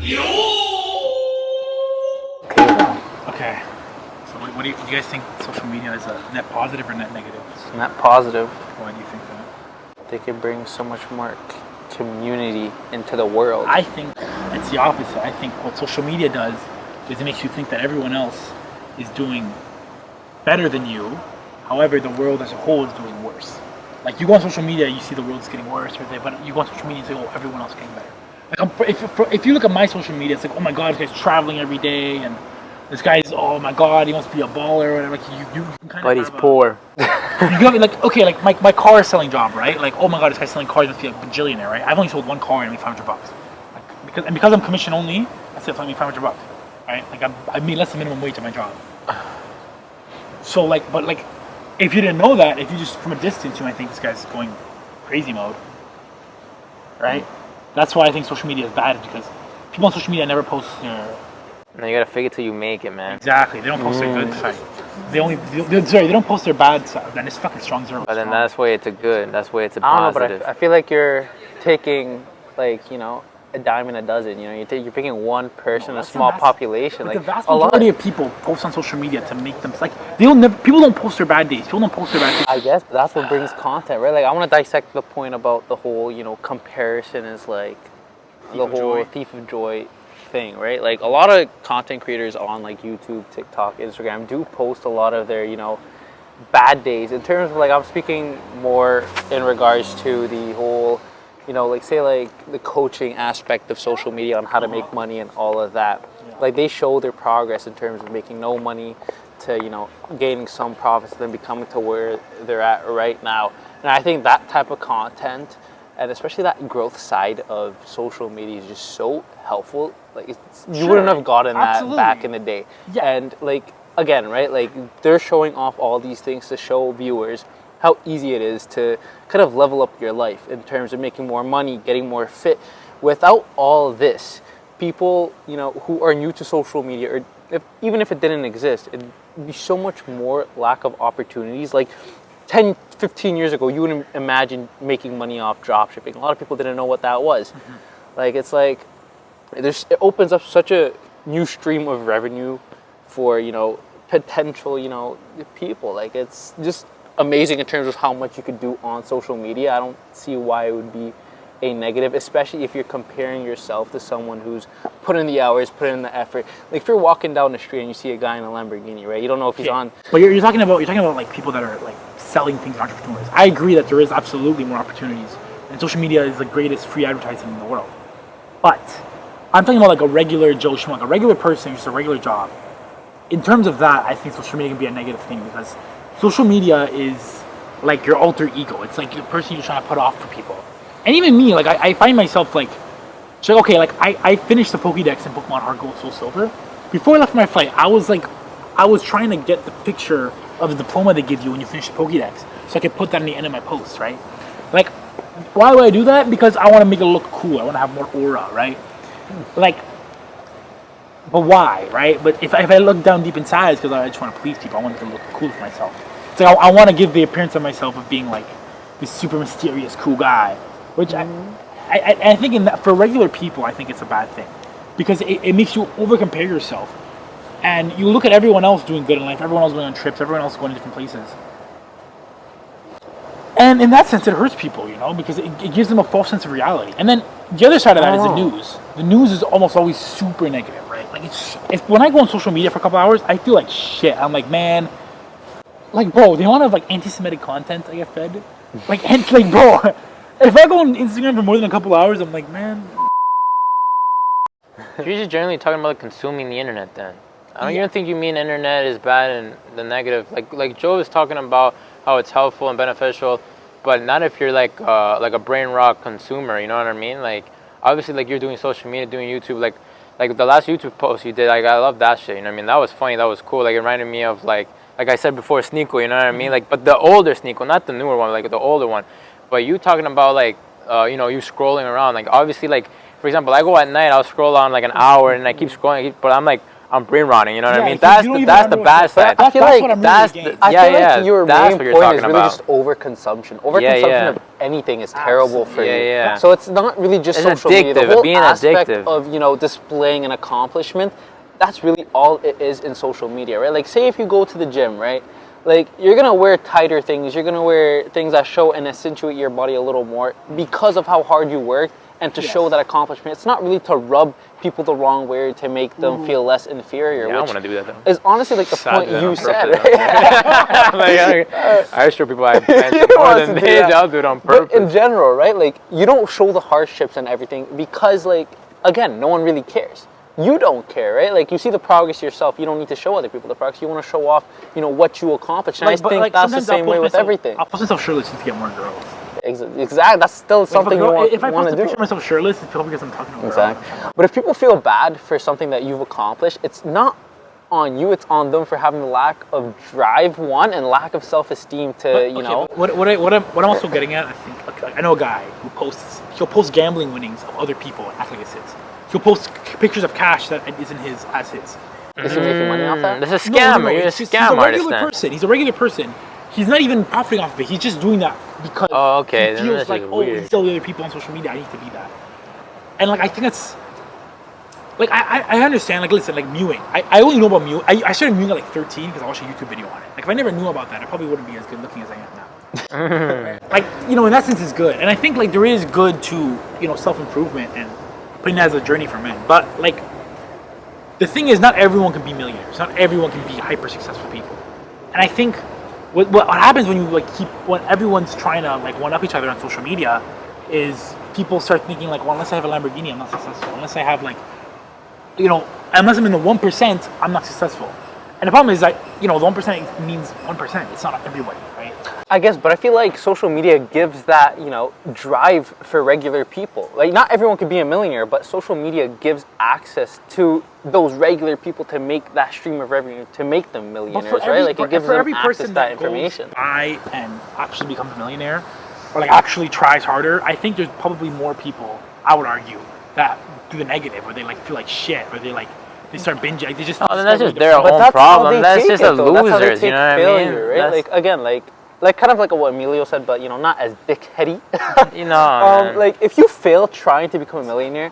Okay. So what do you guys think social media is a net positive or net negative? It's net positive. Why do you think that? They could bring so much more community into the world. I think it's the opposite. I think what social media does is it makes you think that everyone else is doing better than you. However, the world as a whole is doing worse. Like you go on social media, you see the world's getting worse, but you go on social media and say, "Oh, everyone else is getting better." Like if you look at my social media, it's like, "Oh my God, this guy's traveling every day," and this guy's, "Oh my God, he must be a baller," or whatever. Like you kind of. But he's poor. You have like okay, like my car selling job, right? Like, oh my God, this guy's selling cars, must be a bajillionaire, right? I've only sold one car and I made $500. Like because I'm commission only, that's it. I made $500, right? Like I made less than minimum wage at my job. So but if you didn't know that, if you just from a distance, you might think this guy's going crazy mode, right? That's why I think social media is bad, is because people on social media never post their. No, you gotta fake it till you make it, man. Exactly, they don't post their good side. They don't post their bad side. Then it's fucking strong zero. But then that's why it's a good. That's why it's a I don't positive. know, but I feel like you're taking a dime in a dozen. You're picking one person, a small population. But the vast majority of people post on social media to make them people don't post their bad days. People don't post their bad days. I guess that's what brings content, right? Like I want to dissect the point about the whole comparison is like the whole thief of joy thing, right? Like a lot of content creators on like YouTube, TikTok, Instagram do post a lot of their bad days. In terms of I'm speaking more in regards to the whole say the coaching aspect of social media on how to make money and all of that. Like they show their progress in terms of making no money to gaining some profits, then becoming to where they're at right now. And I think that type of content, and especially that growth side of social media, is just so helpful. Like you wouldn't have gotten that back in the day. Yeah. And again, right? Like they're showing off all these things to show viewers how easy it is to kind of level up your life in terms of making more money, getting more fit. Without all this, people, who are new to social media, or even if it didn't exist, it'd be so much more lack of opportunities. Like 10, 15 years ago, you wouldn't imagine making money off dropshipping. A lot of people didn't know what that was. Mm-hmm. It opens up such a new stream of revenue for, potential, people. Like it's just amazing in terms of how much you could do on social media. I don't see why it would be a negative, especially if you're comparing yourself to someone who's put in the hours, put in the effort. Like if you're walking down the street and you see a guy in a Lamborghini, right? You don't know if he's on. But you're talking about like people that are like selling things, entrepreneurs. I agree that there is absolutely more opportunities, and social media is the greatest free advertising in the world. But I'm talking about like a regular Joe Schmo, like a regular person, just a regular job. In terms of that, I think social media can be a negative thing because social media is like your alter ego. It's like the person you're trying to put off for people. And even me, like I find myself I finished the Pokédex in Pokemon Heart Gold Soul Silver. Before I left for my flight, I was trying to get the picture of the diploma they give you when you finish the Pokédex, so I could put that in the end of my post, right? Like, why do I do that? Because I want to make it look cool. I want to have more aura, right? But why, right? But if I look down deep inside, it's because I just want to please people. I want to look cool for myself. It's like I want to give the appearance of myself of being like this super mysterious, cool guy. Which I think for regular people, I think it's a bad thing. Because it makes you over-compare yourself. And you look at everyone else doing good in life, everyone else going on trips, everyone else going to different places. And in that sense, it hurts people, because it gives them a false sense of reality. And then the other side of that is the news. The news is almost always super negative, right? Like when I go on social media for a couple hours, I feel like shit. I'm like, man, bro, the amount of anti-Semitic content I get fed, bro, if I go on Instagram for more than a couple hours, I'm like, man. You're just generally talking about consuming the internet then. I don't even think you mean internet is bad and the negative. Like Joe is talking about how it's helpful and beneficial, but not if you're like a brain rot consumer, you know what I mean? Like obviously you're doing social media, doing YouTube, like the last YouTube post you did, I love that shit, you know what I mean? That was funny, that was cool. It reminded me of like I said before, Sneeko, you know what I mean? But the older Sneeko, not the newer one, the older one. But you talking about you scrolling around, obviously for example, I go at night, I'll scroll on an hour and I keep scrolling, but I'm I'm brain rotting. You know what I Yeah, mean? because you don't That's even the know bad what's- side. I feel that's like what I'm that's really the, against. I yeah, feel like yeah. your That's main what you're point talking is really about. just overconsumption. Overconsumption yeah. of anything is terrible for Yeah, you. yeah. So it's not really just It's social media. The addictive, whole being aspect addictive. of displaying an accomplishment, that's really all it is in social media, right? Like say if you go to the gym, right? Like you're gonna wear tighter things, you're gonna wear things that show and accentuate your body a little more because of how hard you work and to show that accomplishment. It's not really to rub people the wrong way or to make them feel less inferior. Yeah, I which want to do that though. is honestly like the point do that you on said. purpose. I assure people I bench more wants than to do this. that. I'll do it on But purpose. in general, right? Like you don't show the hardships and everything because, like, again, no one really cares. You don't care, right? Like you see the progress yourself. You don't need to show other people the progress. You want to show off, what you accomplished. And I think that's the same way with everything. I'll post myself shirtless just to get more girls. Exactly. That's still something you want If I post to a do. picture of myself shirtless, it's probably because I'm talking to a girl. Exactly. But if people feel bad for something that you've accomplished, it's not on you. It's on them for having lack of drive, one, and lack of self-esteem to, What I'm also getting at, I think, like, I know a guy who he'll post gambling winnings of other people and act like it's his. He'll post pictures of cash that isn't his as his. Is he making money off that? This is a scam. You're a scam artist then. He's a regular person. He's not even profiting off of it. He's just doing that because okay, he then feels that's like, just oh, weird. these are the other people on social media. I need to be that. And like I think that's like I understand. Like listen, like mewing. I only know about mewing. I started mewing at like 13 because I watched a YouTube video on it. Like if I never knew about that, I probably wouldn't be as good looking as I am now. Like in that sense, it's good. And I think like there is good to self improvement and putting that as a journey for men. But like the thing is, not everyone can be millionaires. Not everyone can be hyper successful people. And I think what happens when you when everyone's trying to one up each other on social media is people start thinking like, well, unless I have a Lamborghini, I'm not successful. Unless I have unless I'm in the 1%, I'm not successful. And the problem is that the 1% means 1%. It's not everybody, right? I guess, but I feel like social media gives that, drive for regular people. Like, not everyone can be a millionaire, but social media gives access to those regular people to make that stream of revenue, to make them millionaires, right? Like, it gives them access to that information. Goes by and actually becomes a millionaire, or actually tries harder, I think there's probably more people, I would argue, that do the negative, or they feel like shit, or they start binging. Like, they just. Oh, then that's just their their But own that's how problem. they That's take just it, a though. That's how they losers. You take know what I failure, mean? right? That's- Like again, like kind of like what Emilio said, but not as dickheady. man. Like if you fail trying to become a millionaire,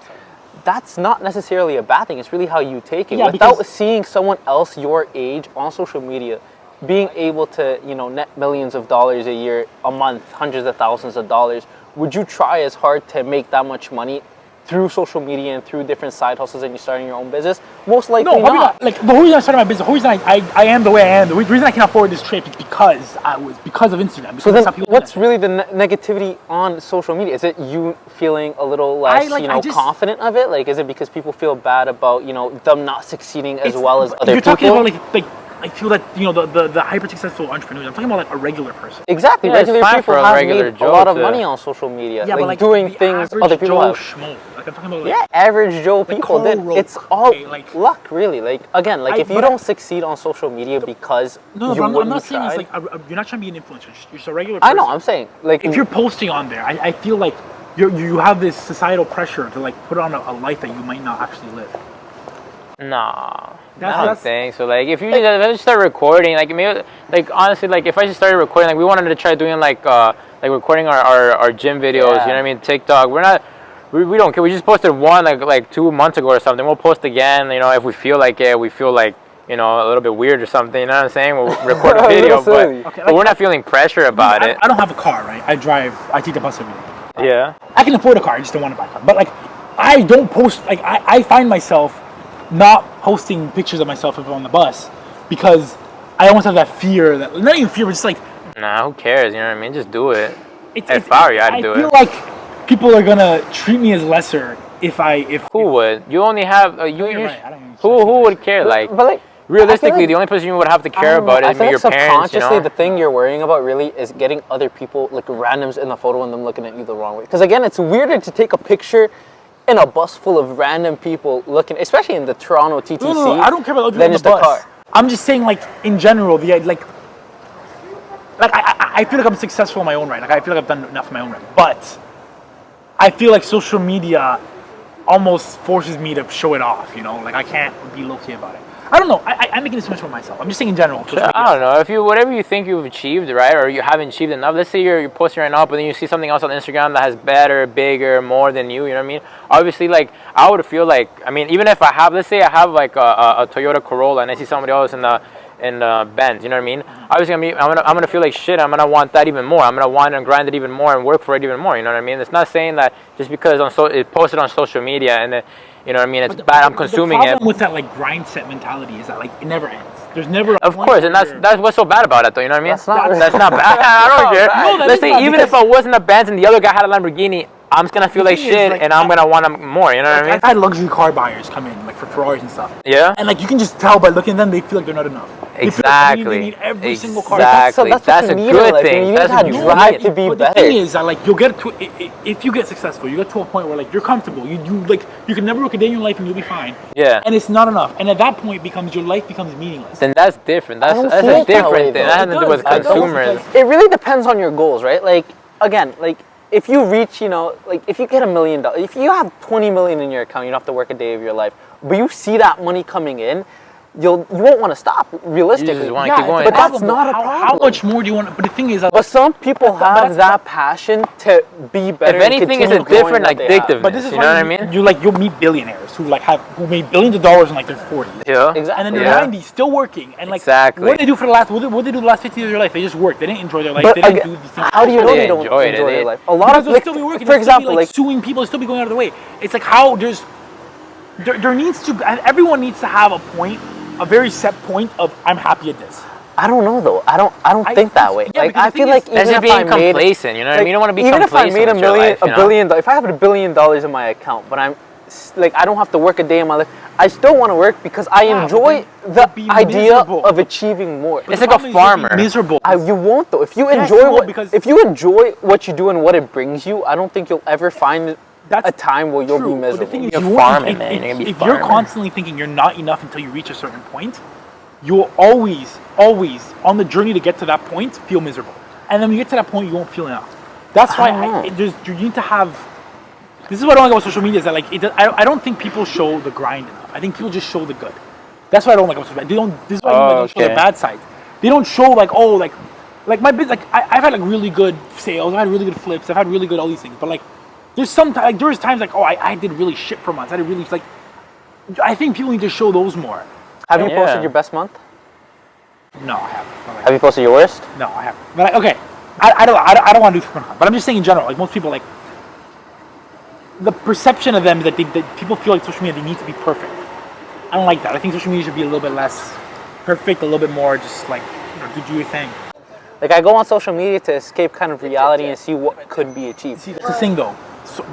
that's not necessarily a bad thing. It's really how you take it. Yeah, Without because- seeing someone else your age on social media being able to net millions of dollars a year, a month, hundreds of thousands of dollars, would you try as hard to make that much money through social media and through different side hustles and you're starting your own business? Most likely No, probably not. not. Like the whole reason I started my business, the whole reason I am the way I am, the reason I can afford this trip is because of Instagram. Because So then, some people what's really the negativity on social media? Is it you feeling a little less, I just- confident of it? Like, is it because people feel bad about, them not succeeding as well as other You're people? talking about like people that the hyper successful entrepreneurs. I'm talking about like a regular person. Exactly, Yeah, it's regular fine people for a have regular made a Joe lot of to- money on social media, Yeah, but doing the things average other people Joe have. Schmo. Like I'm talking about Yeah, average Joe like people Carl did. Rowe, It's all okay, like- luck, really. Like again, like if you but don't succeed on social media because no, you but I'm wouldn't not saying try. it's like you're not trying to be an influencer. You're just a regular person. I know. I'm saying like If you're posting on there, I feel like you have this societal pressure to put on a life that you might not actually live. Nah, I don't That's- think so. Like, if you just start recording, maybe, honestly, if I just started recording, we wanted to try doing recording our gym videos. You know what I mean? TikTok. We don't care. We just posted one like 2 months ago or something. We'll post again. If we feel like it, we feel like a little bit weird or something. You know what I'm saying? We'll record a video, silly. but we're not feeling pressure about it. I don't have a car, right? I take the bus every day. Yeah. I can afford a car. I just don't want to buy a car. But I don't post. I find myself not posting pictures of myself if I'm on the bus because I almost have that fear that not even fear, but just Nah, who cares? You know what I mean? Just do it. it's. If I were you, I'd do I feel it. like people are gonna treat me as lesser if Who would? You only have you. You're right, I don't even- Who would care? Like, but like realistically, like- the only person you would have to care about I is feel your like parents. You subconsciously, know? the thing you're worrying about really is getting other people, like randoms in the photo and them looking at you the wrong way. Because again, it's weirder to take a picture in a bus full of random people looking, especially in the Toronto TTC. No, I don't care about other people than on the just a bus. car. I'm just saying, in general, I feel like I'm successful in my own right. I feel like I've done enough in my own right. But I feel like social media almost forces me to show it off. I can't be low key about it. I don't know. I'm making this much for myself. I'm just saying in general. social media. I don't know. If you whatever you think you've achieved, right, or you haven't achieved enough. Let's say you're posting right now, but then you see something else on Instagram that has better, bigger, more than you. You know what I mean? Obviously, like I would feel like, I mean, even if I have, let's say I have like a Toyota Corolla, and I see somebody else in the Benz. You know what I mean? Obviously, I'm gonna feel like shit. I'm gonna want that even more. I'm gonna want and grind it even more and work for it even more. You know what I mean? It's not saying that just because it's posted on social media and then, you know what I mean, it's bad. I'm consuming the it. problem with that like grind set mentality is that like it never ends. There's never. Of course, and that's what's so bad about it, though. You know what I mean? That's Not bad. I don't care. No, that Let's is say bad even if I wasn't a Benz and the other guy had a Lamborghini, I'm just gonna feel like thing is, shit, like, and I'm gonna want more. You know what I mean? I've had luxury car buyers come in like for Ferraris and stuff. Yeah. And like you can just tell by looking at them, they feel like they're not enough. They feel like they need every single car. Exactly. That's That's what a you need in good life. thing. You need That's that what you drive need. to be But better. the thing is that like you'll get to if you get successful, you get to a point where like you're comfortable. You like you can never work a day in your life and you'll be fine. Yeah. And it's not enough. And at that point, your life becomes meaningless. Then that's different. I don't That's feel a that way, different thing. though. That has to do with It does, consumerism. It really depends on your goals, right? Like, again, like if you reach, like if you get $1 million, if you have 20 million in your account, you don't have to work a day of your life, but you see that money coming in, you won't want to stop. Realistically, You just want to keep going. but that's not a problem. How much more do you want? But the thing is that. But some people have that passion to be better. If anything, it's a different addictiveness. But this is you know what I why mean? you'll meet billionaires who made billions of dollars in like their 40s. Yeah. Exactly. And then they're Yeah. 90s, still working. And like, Exactly. what did they do for the last? What did they do the last 50 years of their life? They just worked. They didn't enjoy their life. But They didn't again, do these things. how do you know They they don't enjoy enjoy it. their life? A lot Because of, they'll like, still be working. for They'll still be, example, like like suing people. They'll still be going out of the way. It's like how there needs to everyone needs to have a point, a very set point of I'm happy at this. I don't know though. I don't think that way. yeah, Like because I the feel thing like is- even That's just if I being made complacent. You know what I mean? You don't want to be even if I complacent made with your life, you know? $1 billion, if I have $1 billion in my account, but I'm like I don't have to work a day in my life, I still want to work because I Yeah, but enjoy then the you'll be idea miserable. of achieving more. It's The like a problem is you'll be farmer. Miserable. You won't though. If you Yes, enjoy you will, because- if you enjoy what you do and what it brings you, I don't think you'll ever find a time where you'll True, be but miserable. the thing is, You're you farming, if, man. if- You're gonna be if you're farming. constantly thinking you're not enough until you reach a certain point, you'll always on the journey to get to that point feel miserable, and then when you get to that point, you won't feel enough. That's why you need to have. This is what I don't like about social media is that like I don't think people show the grind enough. I think people just show the good. That's what I don't like about social media. They don't. This is why I don't show the okay. bad side. They don't show like my business. Like I've had like really good sales. I've had really good flips. I've had really good all these things. But like there's times like I did really shit for months. I did really like. I think people need to show those more. Have you Yeah. posted your best month? No, I haven't. But, like, Have you posted your worst? no, I haven't. But okay, I don't want to do super hard. But I'm just saying in general, like most people, like the perception of them is that that people feel like social media they need to be perfect. I don't like that. I think social media should be a little bit less perfect, a little bit more just like do your thing. Like I go on social media to escape kind of reality and see what could be achieved. See, that's the thing though. So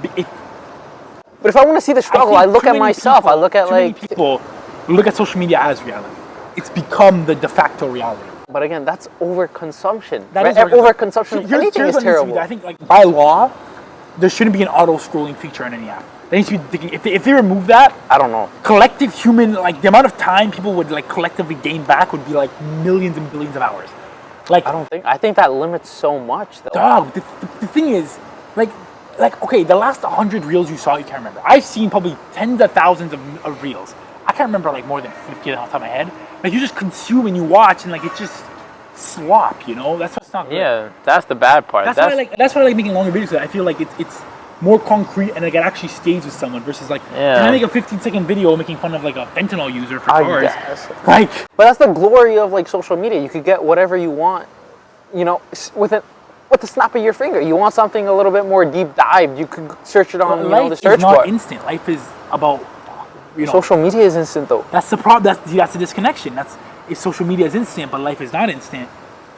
But if I want to see the struggle, I look at myself. I look at many like. people look at social media as reality. It's become the de facto reality. But again, that's overconsumption. That right? is Overconsumption of anything here's is what needs to be terrible. done. I think like by law, there shouldn't be an auto scrolling feature in any app. There needs to be thinking if they remove that, I don't know. collective human like the amount of time people would like collectively gain back would be like millions and billions of hours. Like I think that limits so much though. dog, the thing is like okay, the last 100 reels you saw, you can't remember. I've seen probably tens of thousands of reels. I can't remember like more than 50 off the top of my head. Like you just consume and you watch and like it's just slop, you know? That's what's not good. Yeah, that's the bad part. That's why I like making longer videos. I feel like it's more concrete and like it actually stays with someone versus like Yeah. can I make a 15-second video making fun of like a fentanyl user for I cars? guess. Like But that's the glory of like social media. You could get whatever you want, you know, with the snap of your finger. You want something a little bit more deep dive, you could search it on life the search is not bar. instant. Life is about Social media is instant though. That's the problem. That's the disconnection. If social media is instant, but life is not instant,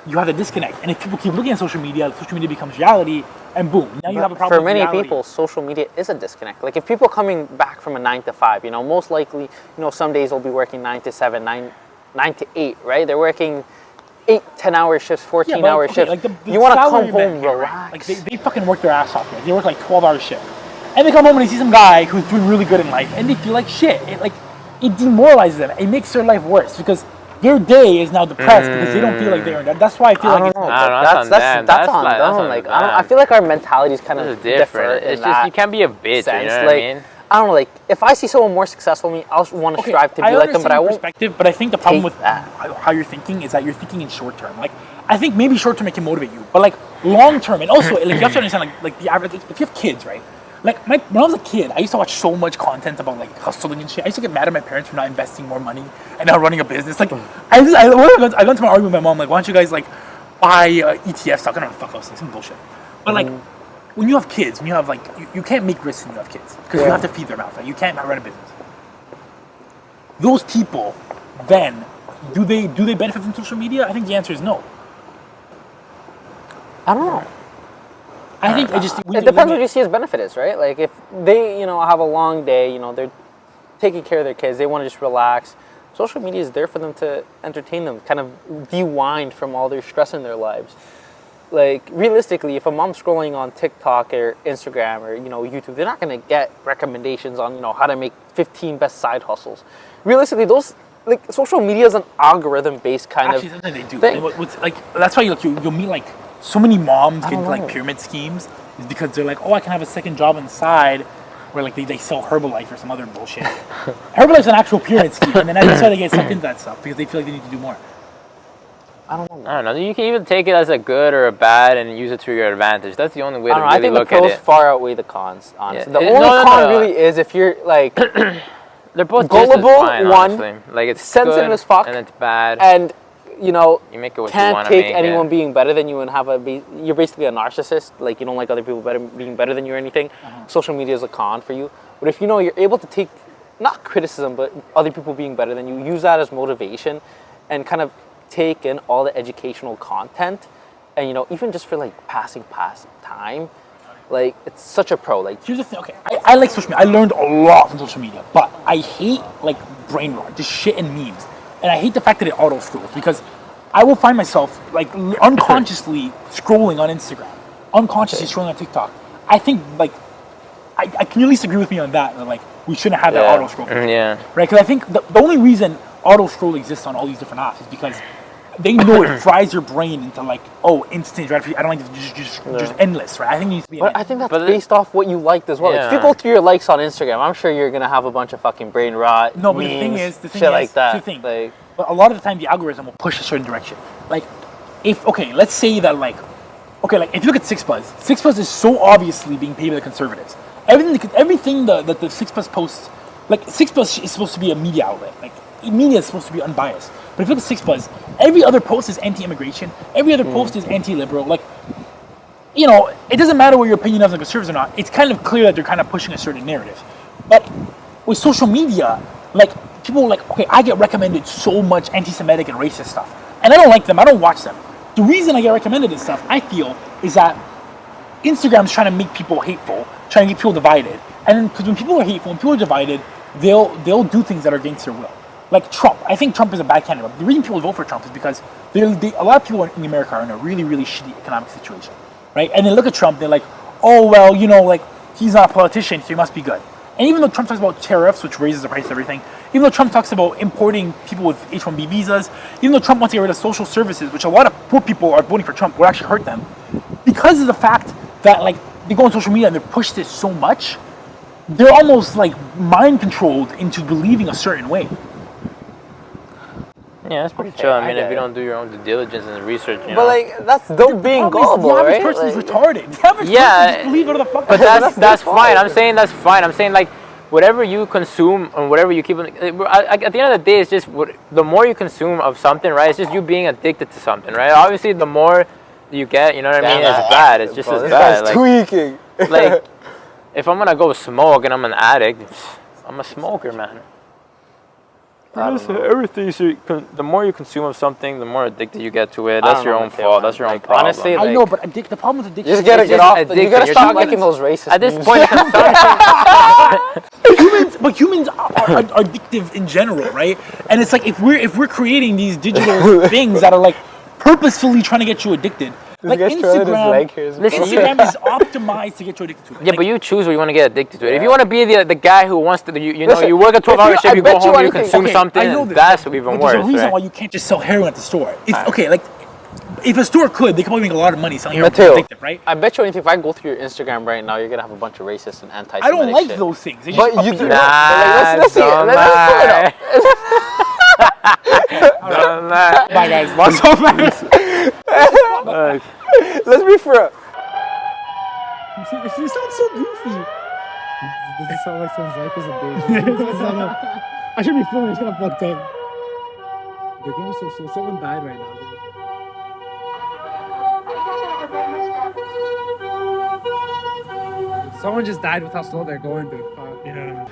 you have a disconnect. And if people keep looking at social media becomes reality, and boom, now you have a problem. For many with reality. people, social media is a disconnect. Like if people coming back from a 9 to 5, you know, most likely, you know, some days they'll be working 9 to 7, 9 to 8, right? They're working 8, 10-hour shifts, 14-hour shifts. Like the you want to come salary men home, here, relax. right? Like they fucking work their ass off here. They work like 12-hour shift, and they come home and they see some guy who's doing really good in life, and they feel like shit. It demoralizes them. It makes their life worse because their day is now depressed because they don't feel like they earned that. That's why I feel like I it's don't know. I don't know, That's that's on them. on Like them. I feel like our mentality is kind This of is different. It's just you can't be a bitch. sense. You know what Like I mean? I don't know, like, if I see someone more successful than me, I'll want to strive to be like them, but I won't. Perspective, but I think the problem take with that. how you're thinking is that you're thinking in short term. Like, I think maybe short term it can motivate you, but like long term, and also like you have to understand like the average. If you have kids, right? Like when I was a kid, I used to watch so much content about like hustling and shit. I used to get mad at my parents for not investing more money and not running a business. Like I got into my argument with my mom. Like, why don't you guys like buy ETF stock? I don't know, fuck those things, some bullshit. But like. When you have kids, when you have like, you can't make risks when you have kids because you have to feed their mouth. Right? You can't run a business. Those people, then, do they benefit from social media? I think the answer is no. I don't know. I think It depends what you see as benefit is, right? Like if they, have a long day, they're taking care of their kids, they want to just relax. Social media is there for them to entertain them, kind of de-wind from all their stress in their lives. Like realistically, if a mom's scrolling on TikTok or Instagram or YouTube, they're not gonna get recommendations on how to make 15 best side hustles. Realistically, those like social media is an algorithm-based kind Actually, of sometimes they do. thing. What's like that's why you'll meet like so many moms get into like pyramid schemes is because they're like, oh, I can have a second job on the side where like they sell Herbalife or some other bullshit. Herbalife's an actual pyramid scheme, and then that's why they get sucked into that stuff because they feel like they need to do more. I don't know. You can even take it as a good or a bad and use it to your advantage. That's the only way to really I think look the at pros it. far outweigh the cons, honestly. Yeah. The only con really is if you're like they're both gullible, just as fine, one, honestly. Like it's sensitive good as fuck, and it's bad. And you make it what you can't want to take make anyone it. being better than you and you're basically a narcissist. Like you don't like other people being better than you or anything. Social media is a con for you. But if you're able to take not criticism but other people being better than you, use that as motivation and kind of take in all the educational content and even just for like passing past time, like it's such a pro. Like here's the thing, okay, I like social media. I learned a lot from social media, but I hate like brain rot, just shit and memes. And I hate the fact that it auto scrolls because I will find myself like unconsciously scrolling on Instagram, unconsciously scrolling on TikTok. I think like I can you at least agree with me on that like we shouldn't have that auto scroll. Yeah. Right? Because I think the only reason auto scroll exists on all these different apps is because they know it fries your brain into like, oh, instant gratification. I don't like to just endless, right? I think it needs to be. I think that's based off what you liked as well. Yeah. Like, if you go through your likes on Instagram, I'm sure you're gonna have a bunch of fucking brain rot. No, but memes, the thing shit like that. Like, but a lot of the time, the algorithm will push a certain direction. Like, let's say that like if you look at Six Buzz is so obviously being paid by the conservatives. Everything that the Six Buzz posts, like Six Buzz is supposed to be a media outlet. Like media is supposed to be unbiased. But if you look at Six Buzz, every other post is anti-immigration. Every other post is anti-liberal. Like, it doesn't matter what your opinion of the conservatives or not. It's kind of clear that they're kind of pushing a certain narrative. But with social media, like people are like, okay, I get recommended so much anti-Semitic and racist stuff, and I don't like them. I don't watch them. The reason I get recommended this stuff, I feel, is that Instagram's trying to make people hateful, trying to get people divided. And because when people are hateful, when people are divided, they'll do things that are against their will. Like Trump. I think Trump is a bad candidate. The reason people vote for Trump is because a lot of people in America are in a really, really shitty economic situation, right? And they look at Trump, they're like, oh, well, like, he's not a politician, so he must be good. And even though Trump talks about tariffs, which raises the price of everything, even though Trump talks about importing people with H-1B visas, even though Trump wants to get rid of social services, which a lot of poor people are voting for Trump, will actually hurt them, because of the fact that, like, they go on social media and they push this so much, they're almost, like, mind-controlled into believing a certain way. Yeah, that's pretty chill. I mean, if you don't do your own due diligence and research, But like, that's them being gullible, right? The average right? person is retarded. The average person just believe whatever the fuck. But that's fine. I'm saying that's fine. I'm saying like, whatever you consume and whatever you keep. At the end of the day, it's just the more you consume of something, right? It's just you being addicted to something, right? Obviously, the more you get, you know what I mean? It's bad. It's just as bad. Like, tweaking. Like, if I'm gonna go smoke and I'm an addict, I'm a smoker, man. Everything. The more you consume of something, the more addicted you get to it. That's your own fault. That's your own problem. Honestly, I know, but the problem with addiction. You just gotta get off. You gotta stop talking- liking those racist. At this memes. point, humans are addictive in general, right? And it's like if we're creating these digital things that are like purposefully trying to get you addicted. Like Instagram is optimized to get you addicted to it. yeah, but you choose where you want to get addicted to it. If you want to be the guy who wants to, Listen, you work a 12-hour shift, you go home, you consume something, I know this, that's even but worse. there's a reason right? why you can't just sell heroin at the store. Like If a store could, they could probably make a lot of money selling Mateo, addictive, right? I bet you anything, if I go through your Instagram right now, you're gonna have a bunch of racist and anti-Semitic I don't like shit. those things. They But just you do. appear. Let's see it. Let's pull it up. Don't lie. Bye guys. Lots of fans. Let's be for real. She sounds so goofy. Does it sound like someone's life is a danger? I should be filming. It's gonna fucked up. They're going so slow. Someone died right now. Someone just died with how slow they're going, dude. Fuck. Yeah.